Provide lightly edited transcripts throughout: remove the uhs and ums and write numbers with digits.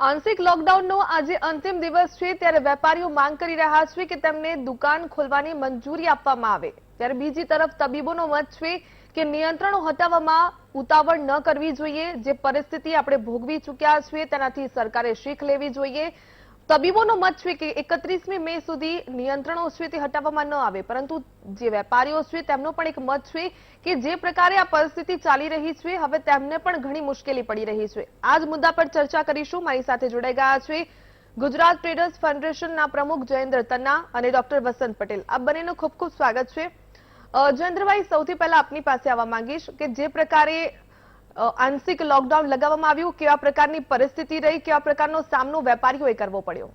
આંશિક લોકડાઉનનો આજે અંતિમ દિવસ છે ત્યારે વેપારીઓ માંગ કરી રહ્યા છે કે તેમને દુકાન ખોલવાની મંજૂરી આપવામાં આવે ત્યારે બીજી તરફ તબીબોનો મત છે કે નિયંત્રણો હટાવવામાં ઉતાવળ ન કરવી જોઈએ। જે પરિસ્થિતિ આપણે ભોગવી ચૂક્યા છીએ તેનાથી સરકારે શીખ લેવી જોઈએ। તબીબોનો મત છે કે 31મી મે સુધી નિયંત્રણો છે તે હટાવવામાં ન આવે, પરંતુ જે વેપારીઓ છે તેમનો પણ એક મત છે કે જે પ્રકારે આ પરિસ્થિતિ ચાલી રહી છે હવે તેમને પણ ઘણી મુશ્કેલી પડી રહી છે। આ જ મુદ્દા પર ચર્ચા કરીશું। મારી સાથે જોડાઈ ગયા છે ગુજરાત ટ્રેડર્સ ફેડરેશનના પ્રમુખ જયેન્દ્ર તન્ના અને ડોક્ટર વસંત પટેલ। આ બંનેનું ખૂબ ખૂબ સ્વાગત છે। જયેન્દ્રભાઈ, સૌથી પહેલા આપની પાસે આવવા માંગીશ કે જે પ્રકારે આંશિક લોકડાઉન લગાવવામાં આવ્યું, કેવા પ્રકારની પરિસ્થિતિ રહી, કેવા પ્રકારનો સામનો વેપારીઓએ કરવો પડ્યો?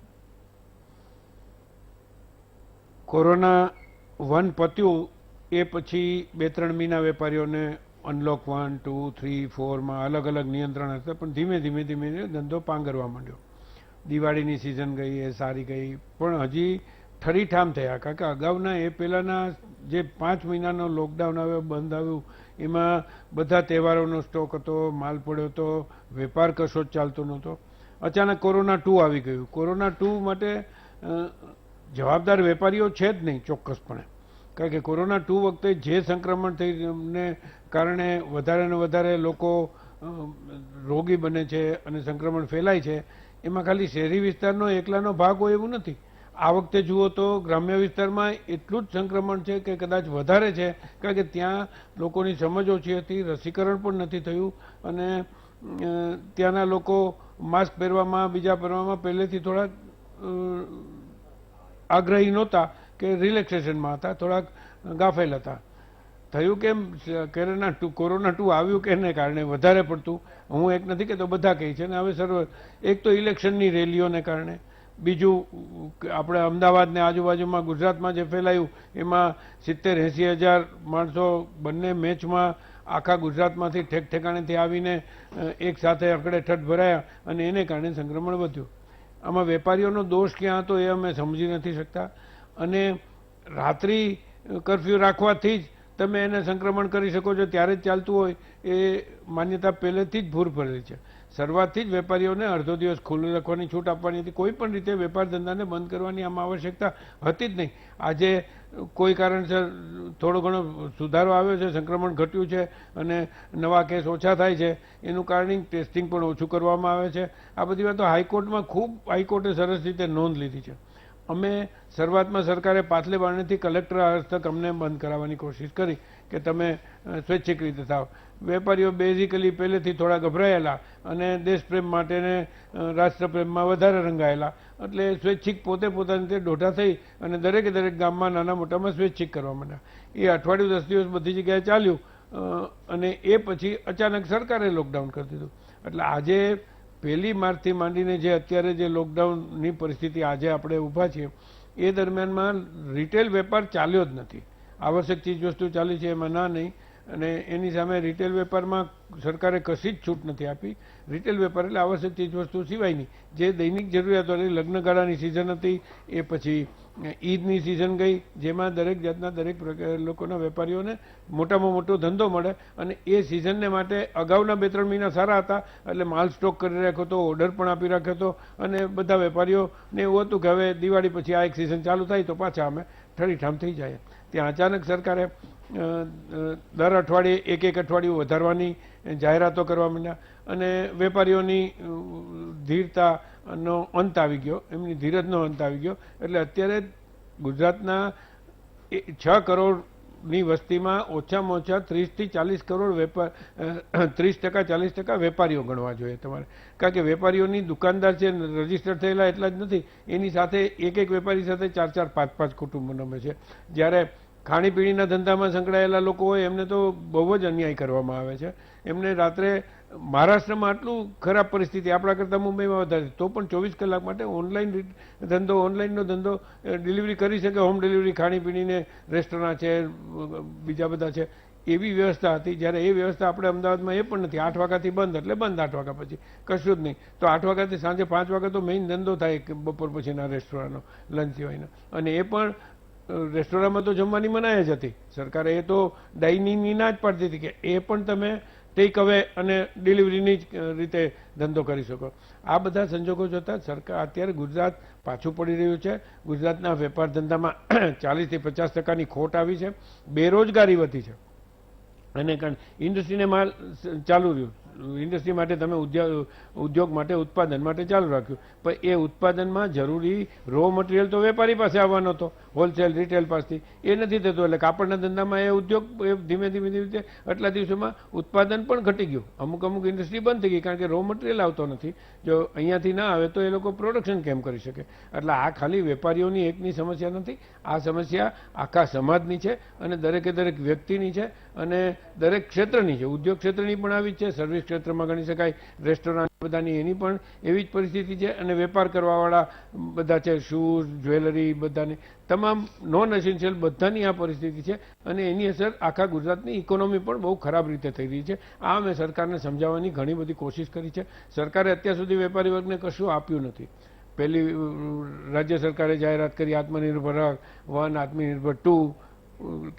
કોરોના 1 પત્યું એ પછી 2-3 મહિના વેપારીઓને અનલોક 1, 2, 3, 4માં અલગ અલગ નિયંત્રણ હતા, પણ ધીમે ધીમે ધંધો પાંગરવા માંડ્યો। દિવાળીની સિઝન ગઈ એ સારી ગઈ, પણ હજી ઠરીઠામ થયા, કારણ કે અગાઉના એ પહેલાના જે 5 મહિનાનો લોકડાઉન આવ્યો, બંધ આવ્યું, એમાં બધા તહેવારોનો સ્ટોક હતો, માલ પડ્યો હતો, વેપાર કશો જ ચાલતો નહોતો। અચાનક કોરોના 2 આવી ગયું। કોરોના 2 માટે જવાબદાર વેપારીઓ છે જ નહીં ચોક્કસપણે, કારણ કે કોરોના 2 વખતે જે સંક્રમણ થઈને કારણે વધારે ને વધારે લોકો રોગી બને છે અને સંક્રમણ ફેલાય છે, એમાં ખાલી શહેરી વિસ્તારનો એકલાનો ભાગ હોય એવું નથી। આ વખતે જુઓ તો ગ્રામ્ય વિસ્તારમાં એટલું જ સંક્રમણ છે કે કદાચ વધારે છે, કારણ કે ત્યાં લોકોની સમજ ઓછી હતી, રસીકરણ પણ નથી થયું અને ત્યાંના લોકો માસ્ક પહેરવામાં, બીજા પહેરવામાં પહેલેથી થોડાક આગ્રહી નહોતા કે રિલેક્સેશનમાં હતા, થોડાક ગાફેલ હતા। થયું કેમ, કોરોના 2 આવ્યું કે એને કારણે વધારે પડતું, હું એક નથી કહેતો, બધા કહે છે ને હવે સર્વ, એક તો ઇલેક્શનની રેલીઓને કારણે, બીજું આપણે અમદાવાદ ને આજુબાજુમાં ગુજરાતમાં જે ફેલાયું એમાં 70-80 હજાર માણસો બંને મેચમાં આખા ગુજરાતમાંથી ઠેક ઠેકાણેથી આવીને એક સાથે અકડેઠઠ ભરાયા અને એને કારણે સંક્રમણ વધ્યું। આમાં વેપારીઓનો દોષ ક્યાં હતો એ અમે સમજી નથી શકતા, અને રાત્રિ કર્ફ્યુ રાખવાથી જ તમે એને સંક્રમણ કરી શકો છો ત્યારે જ ચાલતું હોય એ માન્યતા પહેલેથી જ ભૂર ભરેલી છે। શરૂઆતથી જ વેપારીઓને અડધો દિવસ ખુલ્લું રાખવાની છૂટ આપવાની હતી, કોઈ પણ રીતે વેપાર ધંધાને બંધ કરવાની આમાં આવશ્યકતા હતી જ નહીં। આજે કોઈ કારણસર થોડો ઘણો સુધારો આવ્યો છે, સંક્રમણ ઘટ્યું છે અને નવા કેસ ઓછા થાય છે, એનું કારણ ટેસ્ટિંગ પણ ઓછું કરવામાં આવે છે। આ બધી વાતો હાઈકોર્ટમાં હાઈકોર્ટે સરસ રીતે નોંધ લીધી છે। અમે શરૂઆતમાં સરકારે પાછલે બારણેથી કલેક્ટર હસ્તક અમને બંધ કરાવવાની કોશિશ કરી કે તમે સ્વૈચ્છિક રીતે થાવ। વેપારીઓ બેઝિકલી પહેલેથી થોડા ગભરાયેલા અને દેશપ્રેમ માટે ને રાષ્ટ્રપ્રેમમાં વધારે રંગાયેલા, એટલે સ્વૈચ્છિક પોતાની રીતે દોઢા થઈ અને દરેક ગામમાં નાના મોટામાં સ્વૈચ્છિક કરવા માંડ્યા। એ અઠવાડિયું 10 દિવસ બધી જગ્યાએ ચાલ્યું અને એ પછી અચાનક સરકારે લોકડાઉન કરી દીધું। એટલે આજે 1 માર્ચથી માંડીને જે અત્યારે જે લોકડાઉનની પરિસ્થિતિ આજે આપણે ઊભા છીએ એ દરમિયાનમાં રિટેલ વેપાર ચાલ્યો જ નથી। આવશ્યક ચીજ વસ્તુ ચાલી છે એમાં ના નહીં, અને એની સામે રિટેલ વેપારમાં સરકારે કશી જ છૂટ નથી આપી। રિટેલ વેપાર એટલે આવશ્યક ચીજ વસ્તુ સિવાયની જે દૈનિક જરૂરિયાતો, લગ્નગાળાની સિઝન હતી, એ પછી ઈદની સિઝન ગઈ, જેમાં દરેક જાતના દરેક લોકોના વેપારીઓને મોટામાં મોટો ધંધો મળે, અને એ સિઝનને માટે અગાઉના 2-3 મહિના સારા હતા એટલે માલ સ્ટોક કરી રાખ્યો હતો, ઓર્ડર પણ આપી રાખ્યો હતો, અને બધા વેપારીઓને એવું હતું કે હવે દિવાળી પછી આ એક સિઝન ચાલુ થાય તો પાછા અમે ઠરીઠામ થઈ જાય। ત્યાં અચાનક સરકારે દર અઠવાડિયે એક અઠવાડિયું વધારવાની જાહેરાતો કરવા માંડ્યા અને વેપારીઓની ધીરતાનો અંત આવી ગયો, એમની ધીરજનો અંત આવી ગયો। એટલે અત્યારે ગુજરાતના 6 કરોડની વસ્તીમાં ઓછામાં ઓછા 30થી 40 કરોડ વેપાર, 30%-40% વેપારીઓ ગણવા જોઈએ તમારે, કારણ કે વેપારીઓની દુકાનદાર છે રજીસ્ટર થયેલા એટલા જ નથી, એની સાથે એક વેપારી સાથે 4-4, 5-5 કુટુંબો નમે છે। જ્યારે ખાણીપીણીના ધંધામાં સંકળાયેલા લોકો હોય એમને તો બહુ જ અન્યાય કરવામાં આવે છે। એમને રાત્રે મહારાષ્ટ્રમાં આટલું ખરાબ પરિસ્થિતિ, આપણા કરતાં મુંબઈમાં વધારે, તો પણ 24 કલાક માટે ઓનલાઈનનો ધંધો ડિલિવરી કરી શકે, હોમ ડિલિવરી, ખાણીપીણીને રેસ્ટોરાં છે, બીજા બધા છે, એવી વ્યવસ્થા હતી। જ્યારે એ વ્યવસ્થા આપણે અમદાવાદમાં એ પણ નથી। 8 વાગ્યાથી બંધ એટલે બંધ, 8 વાગ્યા પછી કશું જ નહીં, તો 8 વાગ્યાથી સાંજે 5 વાગે તો મેઇન ધંધો થાય બપોર પછીના રેસ્ટોરાંનો, લંચ સિવાયના, અને એ પણ રેસ્ટોરન્ટમાં તો જમવાની મનાઈ જ હતી। સરકારે એ તો ડાઇનિંગની ના જ પાડતી હતી કે એ પણ તમે ટેક અવે અને ડિલિવરીની જ રીતે ધંધો કરી શકો. આ બધા સંજોગો જોતા સરકાર અત્યારે ગુજરાત પાછું પડી રહ્યું છે. ગુજરાતના વેપાર ધંધામાં 40 થી 50% ખોટ આવી છે. બેરોજગારી વધી છે અને ઇન્ડસ્ટ્રીને માલ ચાલુ રહ્યું. ઇન્ડસ્ટ્રી માટે તમે ઉદ્યોગ માટે ઉત્પાદન માટે ચાલુ રાખ્યું, પણ એ ઉત્પાદનમાં જરૂરી રો મટીરિયલ તો વેપારી પાસે આવવાનો હતો, હોલસેલ રિટેલ પાસેથી. એ નથી થતું. એટલે કાપડના ધંધામાં એ ઉદ્યોગ ધીમે ધીમે આટલા દિવસોમાં ઉત્પાદન પણ ઘટી ગયું. અમુક ઇન્ડસ્ટ્રી બંધ થઈ ગઈ કારણ કે રો મટીરિયલ આવતો નથી. જો અહીંયાથી ના આવે તો એ લોકો પ્રોડક્શન કેમ કરી શકે? એટલે આ ખાલી વેપારીઓની એકની સમસ્યા નથી, આ સમસ્યા આખા સમાજની છે અને દરેકે દરેક વ્યક્તિની છે અને દરેક ક્ષેત્રની છે. ઉદ્યોગ ક્ષેત્રની પણ આવી જ છે, સર્વિસ ક્ષેત્રમાં ગણી શકાય, રેસ્ટોરન્ટ બધાની એની પણ એવી જ પરિસ્થિતિ છે અને વેપાર કરવાવાળા બધા છે, શૂઝ, જ્વેલરી, બધાની તમામ નોન એસેન્શિયલ બધાની આ પરિસ્થિતિ છે અને એની અસર આખા ગુજરાતની ઇકોનોમી પણ બહુ ખરાબ રીતે થઈ રહી છે. આ અમે સરકારને સમજાવવાની ઘણી બધી કોશિશ કરી છે. સરકારે અત્યાર સુધી વેપારી વર્ગને કશું આપ્યું નથી. પહેલી રાજ્ય સરકારે જાહેરાત કરી આત્મનિર્ભર 1, આત્મનિર્ભર 2,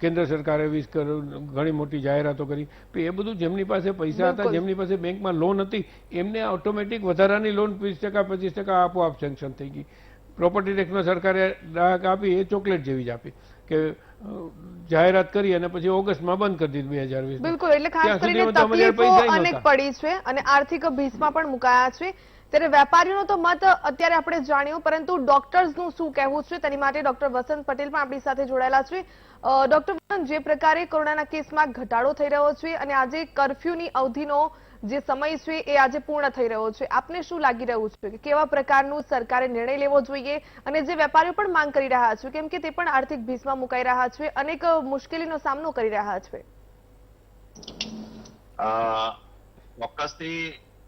કેન્દ્ર સરકારે 20 કરોડ ઘણી મોટી જાહેરાતો કરી. એ બધું જેમની પાસે પૈસા હતા, જેમની પાસે બેંકમાં લોન હતી, એમને ઓટોમેટિક વધારાની લોન 20% 25% આપોઆપ સેન્કશન થઈ ગઈ. પ્રોપર્ટી ટેક્સમાં સરકારે રાહત આપી એ ચોકલેટ જેવી જ આપી કે જાહેરાત કરી અને પછી ઓગસ્ટમાં બંધ કરી દીધી 2020. બિલકુલ. એટલે ખાસ કરીને તકલીફો અનેક પડી છે અને આર્થિક ભીસમાં પણ મુકાયા છે. ત્યારે વેપારીઓનો તો મત અત્યારે આપણે જાણ્યું, પરંતુ ડોક્ટર્સનું શું કહેવું છે તેની માટે ડોક્ટર વસંત પટેલ પણ આપણી સાથે જોડાયેલા છે. ડોક્ટર વસંત, જે પ્રકારે કોરોનાના કેસમાં ઘટાડો થઈ રહ્યો છે અને આજે કર્ફ્યુની અવધિનો જે સમય છે એ આજે પૂર્ણ થઈ રહ્યો છે, આપને શું લાગી રહ્યું છે કે કેવા પ્રકારનું સરકારે નિર્ણય લેવો જોઈએ? અને જે વેપારીઓ પણ માંગ કરી રહ્યા છે કેમ કે તે પણ આર્થિક ભીસમાં મુકાઈ રહ્યા છે, અનેક મુશ્કેલીનો સામનો કરી રહ્યા છે. ચોક્કસથી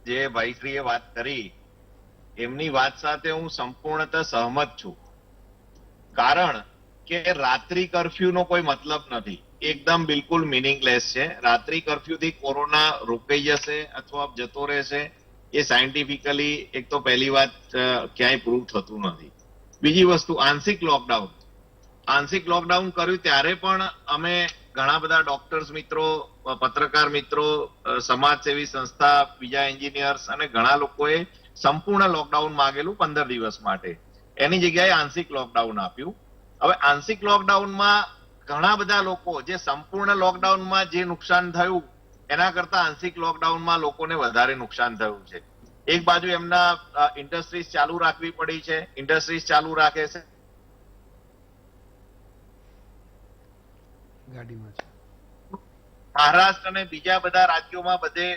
જે ભાઈશ્રીએ વાત કરી એમની વાત સાથે હું સંપૂર્ણતઃ સહમત છું. કારણ કે રાત્રિ કર્ફ્યુનો કોઈ મતલબ નથી, એકદમ બિલકુલ મિનિંગલેસ છે. રાત્રિ કર્ફ્યુથી કોરોના રોકાઈ જશે અથવા જતો રહેશે એ સાયન્ટિફિકલી એક તો પહેલી વાત ક્યાંય પ્રૂવ થતું નથી. બીજી વસ્તુ, આંશિક લોકડાઉન કર્યું ત્યારે પણ અમે ઘણા બધા ડોક્ટર્સ મિત્રો, પત્રકાર મિત્રો, સમાજસેવી સંસ્થા, બીજા એન્જિનિયર્સ અને ઘણા લોકોએ સંપૂર્ણ લોકડાઉન માંગેલું 15 દિવસ માટે. એની જગ્યાએ આંશિક લોકડાઉન આપ્યું. હવે આંશિક લોકડાઉનમાં ઘણા બધા લોકો જે સંપૂર્ણ લોકડાઉનમાં જે નુકસાન થયું એના કરતા આંશિક લોકડાઉનમાં લોકોને વધારે નુકસાન થયું છે. એક બાજુ એમના ઇન્ડસ્ટ્રીઝ ચાલુ રાખવી પડી છે, ઇન્ડસ્ટ્રીઝ ચાલુ રાખે છે, મહારાષ્ટ્ર અને બીજા બધા રાજ્યોમાં બધે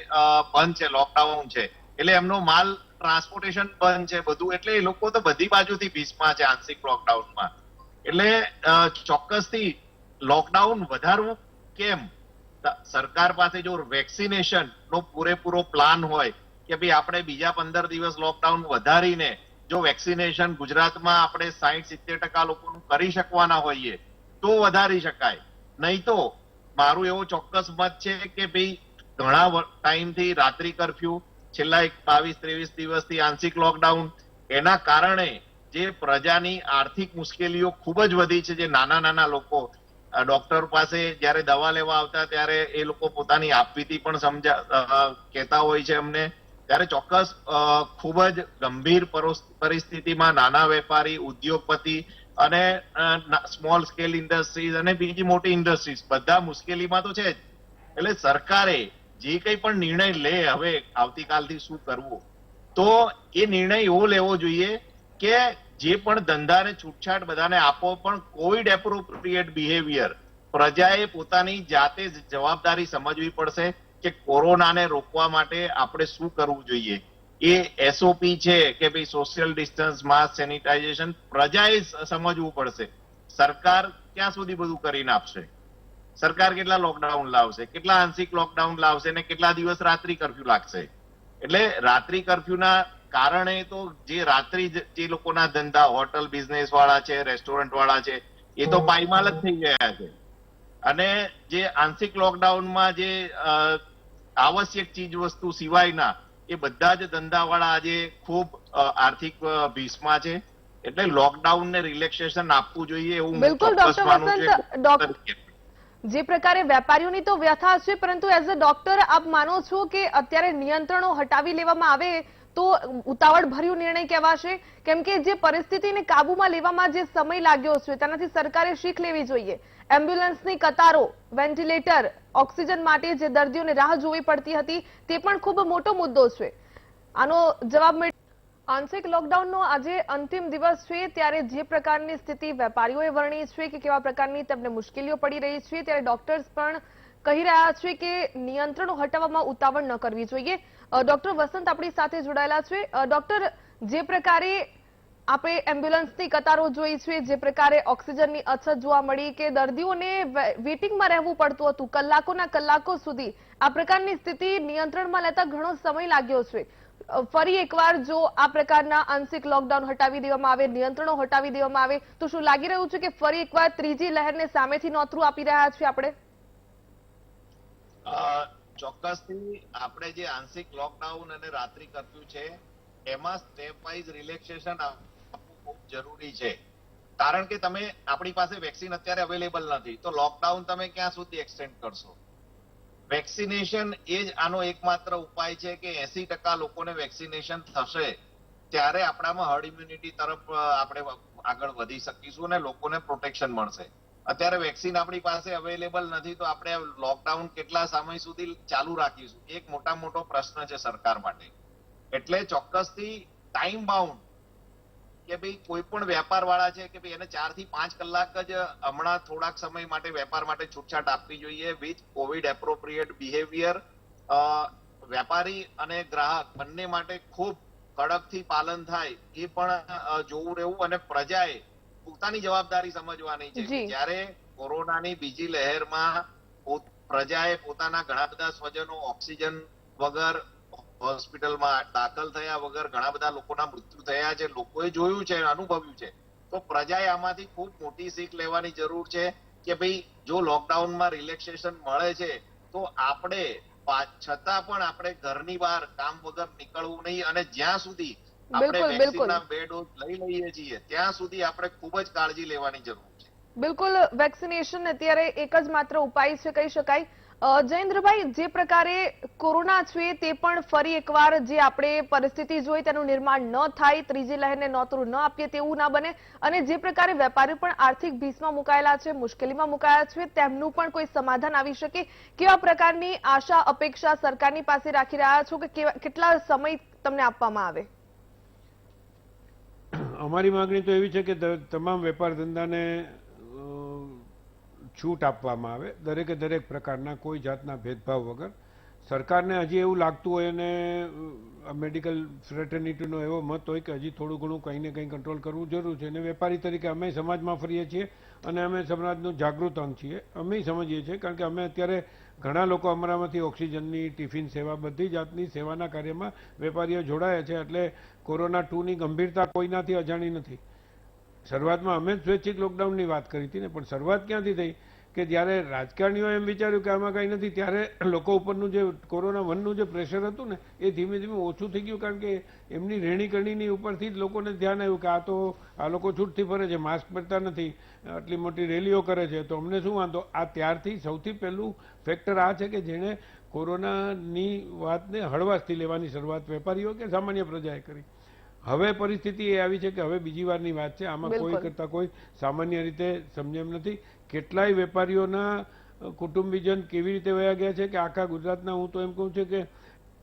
બંધ છે, લોકડાઉન છે, એટલે એમનો માલ ટ્રાન્સપોર્ટેશન બંધ છે બધું. એટલે એ લોકો તો બધી બાજુથી ભીસમાં છે આંશિક લોકડાઉનમાં. એટલે ચોક્કસથી લોકડાઉન વધારવું કેમ? સરકાર પાસે જો વેક્સિનેશન નો પૂરેપૂરો પ્લાન હોય કે ભાઈ આપણે બીજા 15 દિવસ લોકડાઉન વધારીને જો વેક્સિનેશન ગુજરાતમાં આપણે 60-70% લોકોનું કરી શકવાના હોઈએ તો વધારી શકાય. નહીં તો મારું એવો ચોક્કસ મત છે કે ભાઈ ઘણા ટાઈમથી રાત્રિ કર્ફ્યુ, છેલ્લા 22-23 દિવસથી આંશિક લોકડાઉન, એના કારણે જે પ્રજાની આર્થિક મુશ્કેલીઓ ખૂબ જ વધી છે. જે નાના લોકો ડોક્ટર પાસે જયારે દવા લેવા આવતા ત્યારે એ લોકો પોતાની આપવીતી પણ કહેતા હોય છે અમને, ત્યારે ચોક્કસ ખૂબ જ ગંભીર પરિસ્થિતિમાં નાના વેપારી, ઉદ્યોગપતિ અને સ્મોલ સ્કેલ ઇન્ડસ્ટ્રીઝ અને બીજી મોટી ઇન્ડસ્ટ્રીઝ બધા મુશ્કેલીમાં તો છે જ. એટલે સરકારે જે કંઈ પણ નિર્ણય લે હવે આવતીકાલથી શું કરવું, તો એ નિર્ણય એવો લેવો જોઈએ કે જે પણ ધંધાને છૂટછાટ બધાને આપો, પણ કોવિડ એપ્રોપ્રિએટ બિહેવિયર, પ્રજાએ પોતાની જાતે જ જવાબદારી સમજવી પડશે કે કોરોનાને રોકવા માટે આપણે શું કરવું જોઈએ. એ એસઓપી છે કે ભાઈ સોશિયલ ડિસ્ટન્સ, માસ્ક, સેનિટાઇઝેશન પ્રજાએ સમજવું પડશે. સરકાર ક્યાં સુધી બધું કરીને આપશે? સરકાર કેટલા લોકડાઉન લાવશે, કેટલા આંશિક લોકડાઉન લાવશે અને કેટલા દિવસ રાત્રિ કર્ફ્યુ લાગશે? એટલે રાત્રિ કર્ફ્યુના કારણે તો જે રાત્રિ જે લોકોના ધંધા, હોટલ બિઝનેસ વાળા છે, રેસ્ટોરન્ટ વાળા છે, એ તો પાયમાલ જ થઈ ગયા છે. અને જે આંશિક લોકડાઉનમાં જે આવશ્યક ચીજ વસ્તુ સિવાયના એ બધા જ ધંધાવાળા આજે ખૂબ આર્થિક ભીસમાં છે. એટલે લોકડાઉન ને રિલેક્સેશન આપવું જોઈએ એવું બિલકુલ ડોક્ટર વસંત, જે પ્રકારે વેપારીઓની તો વ્યથા છે, પરંતુ એઝ અ ડોક્ટર આપ માનો છો કે અત્યારે નિયંત્રણો હટાવી લેવામાં આવે તો ઉતાવળ ભર્યો નિર્ણય કહેવાશે? કેમ કે જે પરિસ્થિતિને કાબુમાં લેવામાં જે સમય લાગ્યો છે તેનાથી સરકારે શીખ લેવી જોઈએ. એમ્બ્યુલન્સની કતારો, વેન્ટિલેટર, ઓક્સિજન માટે જે દર્દીઓને રાહ જોવી પડતી હતી તે પણ ખૂબ મોટો મુદ્દો છે. આનો જવાબ આંશિક લોકડાઉનનો આજે અંતિમ દિવસ છે, ત્યારે જે પ્રકારની સ્થિતિ વેપારીઓએ વર્ણી છે કે કેવા પ્રકારની તેમને મુશ્કેલીઓ પડી રહી છે, ત્યારે ડોક્ટર્સ પણ કહી રહ્યા છે કે નિયંત્રણો હટાવવામાં ઉતાવળ ન કરવી જોઈએ. ડોક્ટર વસંત આપણી સાથે જોડાયેલા છે. ડોક્ટર, જે પ્રકારે આપણે એમ્બ્યુલન્સની કતારો જોઈ છે, જે પ્રકારે ઓક્સિજનની અછત જોવા મળી, કે દર્દીઓને વેઇટિંગમાં રહેવું પડતું હતું કલાકોના કલાકો સુધી, આ પ્રકારની સ્થિતિ નિયંત્રણમાં લેતા ઘણો સમય લાગ્યો છે. ફરી એકવાર જો આ પ્રકારના આંશિક લોકડાઉન હટાવી દેવામાં આવે, નિયંત્રણો હટાવી દેવામાં આવે, તો શું લાગી રહ્યું છે કે ફરી એકવાર ત્રીજી લહેરને સામેથી નોતરું આપી રહ્યા છીએ આપણે? ચોક્કસથી આપણે જે આંશિક લોકડાઉન અને રાત્રિ કર્ફ્યુ છે એમાં સ્ટેપ વાઇઝ રિલેક્સેશન આપવું ખૂબ જરૂરી છે. કારણ કે તમે આપણી પાસે વેક્સિન અત્યારે અવેલેબલ નથી, તો લોકડાઉન તમે ક્યાં સુધી એક્સટેન્ડ કરશો? વેક્સિનેશન એ જ આનો એકમાત્ર ઉપાય છે કે 80% લોકોને વેક્સિનેશન થશે ત્યારે આપણામાં હર્ડ ઇમ્યુનિટી તરફ આપણે આગળ વધી શકીશું અને લોકોને પ્રોટેક્શન મળશે. અત્યારે વેક્સિન આપણી પાસે અવેલેબલ નથી, તો આપણે લોકડાઉન કેટલા સમય સુધી ચાલુ રાખીશું? એક મોટો પ્રશ્ન છે સરકાર માટે. એટલે ચોક્કસથી ટાઈમ બાઉન્ડ કે ભાઈ કોઈ પણ વેપાર વાળા છે કે ભાઈ એને 4 થી 5 કલાક જ હમણાં થોડાક સમય માટે વેપાર માટે છૂટછાટ આપવી જોઈએ વિથ કોવિડ એપ્રોપ્રિએટ બિહેવિયર. વેપારી અને ગ્રાહક બંને માટે ખૂબ કડકથી પાલન થાય એ પણ જોવું રહેવું, અને પ્રજાએ પોતાની જવાબદારી સમજવાની છે કે જ્યારે કોરોનાની બીજી લહેરમાં પ્રજાએ પોતાના ઘણા બધા સ્વજનો ઓક્સિજન વગર હોસ્પિટલમાં દાખલ થયા વગર ઘણા બધા લોકોના મૃત્યુ થયા છે, લોકોએ જોયું છે, અનુભવ્યું છે. તો પ્રજાએ આમાંથી ખૂબ મોટી શીખ લેવાની જરૂર છે કે ભાઈ જો લોકડાઉનમાં રિલેક્સેશન મળે છે તો આપણે છતાં પણ આપણે ઘરની બહાર કામ વગર નીકળવું નહીં, અને જ્યાં સુધી આપણે વેક્સિનના 2 ડોઝ લઈ લઈએ છીએ ત્યાં સુધી આપણે ખૂબ જ કાળજી લેવાની જરૂર છે. બિલકુલ, વેક્સિનેશન અત્યારે એક જ માત્ર ઉપાય છે કહી શકાય. જયેન્દ્રભાઈ, જે પ્રકારે કોરોના છે તે પણ ફરી એકવાર જે આપણે પરિસ્થિતિ જોઈ તેનું નિર્માણ ન થાય, ત્રીજી લહેરને નોતરું ન આપીએ તેવું ના બને, અને જે પ્રકારે વેપારીઓ પણ આર્થિક ભીસમાં મુકાયેલા છે, મુશ્કેલીમાં મુકાયા છે, તેમનું પણ કોઈ સમાધાન આવી શકે, કેવા પ્રકારની આશા અપેક્ષા સરકારની પાસે રાખી રહ્યા છો કે કેટલા સમય તમને આપવામાં આવે? અમારી માંગણી તો એવી છે કે તમામ વેપાર ધંધાને છૂટ આપવામાં આવે, દરેકે દરેક પ્રકારના કોઈ જાતના ભેદભાવ વગર. સરકારને હજી એવું લાગતું હોય અને મેડિકલ ફ્રેટર્નિટીનો એવો મત હોય કે હજી થોડું ઘણું કંઈ ને કંઈ કંટ્રોલ કરવું જરૂર છે, અને વેપારી તરીકે અમે સમાજમાં ફરીએ છીએ અને અમે સમાજનું જાગૃત અંગ છીએ, અમે સમજીએ છીએ. કારણ કે અમે અત્યારે ઘણા લોકો અમારામાંથી ઓક્સિજનની, ટિફિન સેવા, બધી જાતની સેવાના કાર્યમાં વેપારીઓ જોડાયા છે. એટલે કોરોના 2ની ગંભીરતા કોઈનાથી અજાણી નથી. શરૂઆતમાં અમે જ સ્વૈચ્છિક લોકડાઉનની વાત કરી હતી ને, પણ શરૂઆત ક્યાંથી થઈ કે જ્યારે રાજકારણીઓએ એમ વિચાર્યું કે આમાં કંઈ નથી, ત્યારે લોકો ઉપરનું જે કોરોના 1નું જે પ્રેશર હતું ને એ ધીમે ધીમે ઓછું થઈ ગયું. કારણ કે એમની રહેણીકરણીની ઉપરથી જ લોકોને ધ્યાન આવ્યું કે આ લોકો છૂટથી ફરે છે, માસ્ક પહેરતા નથી, આટલી મોટી રેલીઓ કરે છે, તો અમને શું વાંધો. આ ત્યારથી સૌથી પહેલું ફેક્ટર આ છે કે જેણે કોરોનાની વાતને હળવાશથી લેવાની શરૂઆત વેપારીઓ કે સામાન્ય પ્રજાએ કરી. હવે પરિસ્થિતિ એ આવી છે કે હવે બીજી વારની વાત છે, આમાં કોઈ કરતા કોઈ સામાન્ય રીતે સમજે એમ નથી. કેટલાય વેપારીઓના કુટુંબીજન કેવી રીતે વયા ગયા છે કે આખા ગુજરાતના, હું તો એમ કહું છું કે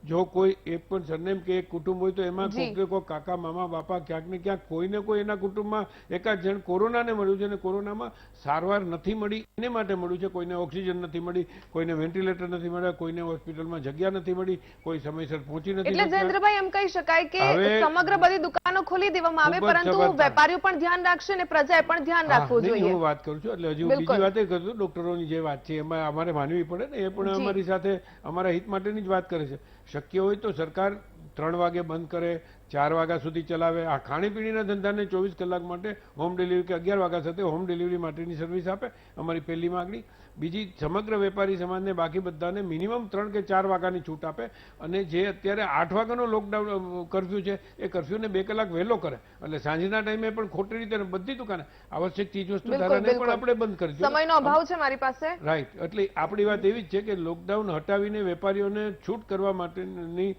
જો કોઈ એક પણ સરનેમ કે એક કુટુંબ હોય તો એમાં કોઈ કાકા, મામા, બાપા ક્યાંક ને ક્યાંક કોઈને કોઈ એના કુટુંબમાં એકાદ જણ કોરોનાને મળ્યું છે, અને કોરોનામાં સારવાર નથી મળી એને માટે મળ્યું છે. કોઈને ઓક્સિજન નથી મળી, કોઈને વેન્ટિલેટર નથી મળ્યા, કોઈને હોસ્પિટલમાં જગ્યા નથી મળી, કોઈ સમયસર પહોંચી નથી. એટલે જયેન્દ્રભાઈ એમ કહી શકાય કે સમગ્ર બધી દુકાનો ખોલી દેવામાં આવે, પરંતુ વેપારીઓ પણ ધ્યાન રાખશે અને પ્રજાએ પણ ધ્યાન રાખવું જોઈએ. હું વાત કરું છું એટલે હજુ બીજી વાત એ કરું છું, ડોક્ટરોની જે વાત છે એમાં અમારે માનવી પડે ને, એ પણ અમારી સાથે અમારા હિત માટેની જ વાત કરે છે. શક્ય હોય તો સરકાર 3 વાગે બંધ કરે, 4 વાગ્યા સુધી ચલાવે. આ ખાણીપીણીના ધંધાને 24 કલાક માટે હોમ ડિલિવરી કે 11 વાગ્યા સાથે હોમ ડિલિવરી માટેની સર્વિસ આપે, અમારી પહેલી માંગણી. બીજી સમગ્ર વેપારી સમાજને બાકી બધાને મિનિમમ 3 કે 4 વાગ્યાની છૂટ આપે અને જે અત્યારે 8 વાગ્યાનો લોકડાઉન કર્ફ્યુ છે એ કર્ફ્યુને 2 કલાક વહેલો કરે એટલે સાંજના ટાઈમે પણ ખોટી રીતે બધી દુકાને આવશ્યક ચીજ વસ્તુ ધારાને પણ આપણે બંધ કરી દો. સમયનો અભાવ છે મારી પાસે. રાઈટ, એટલે આપણી વાત એવી જ છે કે લોકડાઉન હટાવીને વેપારીઓને છૂટ કરવા માટેની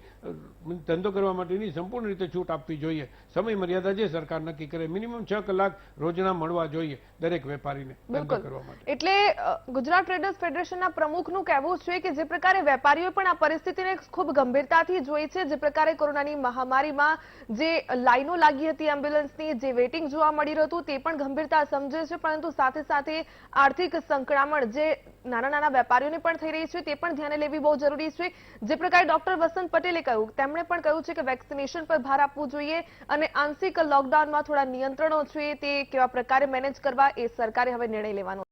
ધંધો કરવા માટેની સંપૂર્ણ રીતે છૂટ આપવી જોઈએ. સમય મર્યાદા જે સરકાર નક્કી કરે, મિનિમમ 6 કલાક રોજના મળવા જોઈએ દરેક વેપારીને ધંધો કરવા માટે. એટલે ગુજરાત ટ્રેડર્સ ફેડરેશનના પ્રમુખનું કહેવું છે કે જે પ્રકારે વેપારીઓ પણ આ પરિસ્થિતિને ખૂબ ગંભીરતાથી જોઈ છે, જે પ્રકારે કોરોનાની મહામારીમાં જે લાઈનો લાગી હતી એમ્બ્યુલન્સની, જે વેટિંગ જોવા મળી રહ્યું હતું તે પણ ગંભીરતા સમજે છે, પરંતુ સાથે સાથે આર્થિક સંકળામણ જે નાના નાના વેપારીઓને પણ થઈ રહી છે તે પણ ધ્યાને લેવી બહુ જરૂરી છે. જે પ્રકારે ડોક્ટર વસંત પટેલે કહ્યું, તેમણે પણ કહ્યું છે કે વેક્સિનેશન પર ભાર આપવું જોઈએ અને આંશિક લોકડાઉનમાં થોડા નિયંત્રણો છે તે કેવા પ્રકારે મેનેજ કરવા એ સરકારે હવે નિર્ણય લેવાનો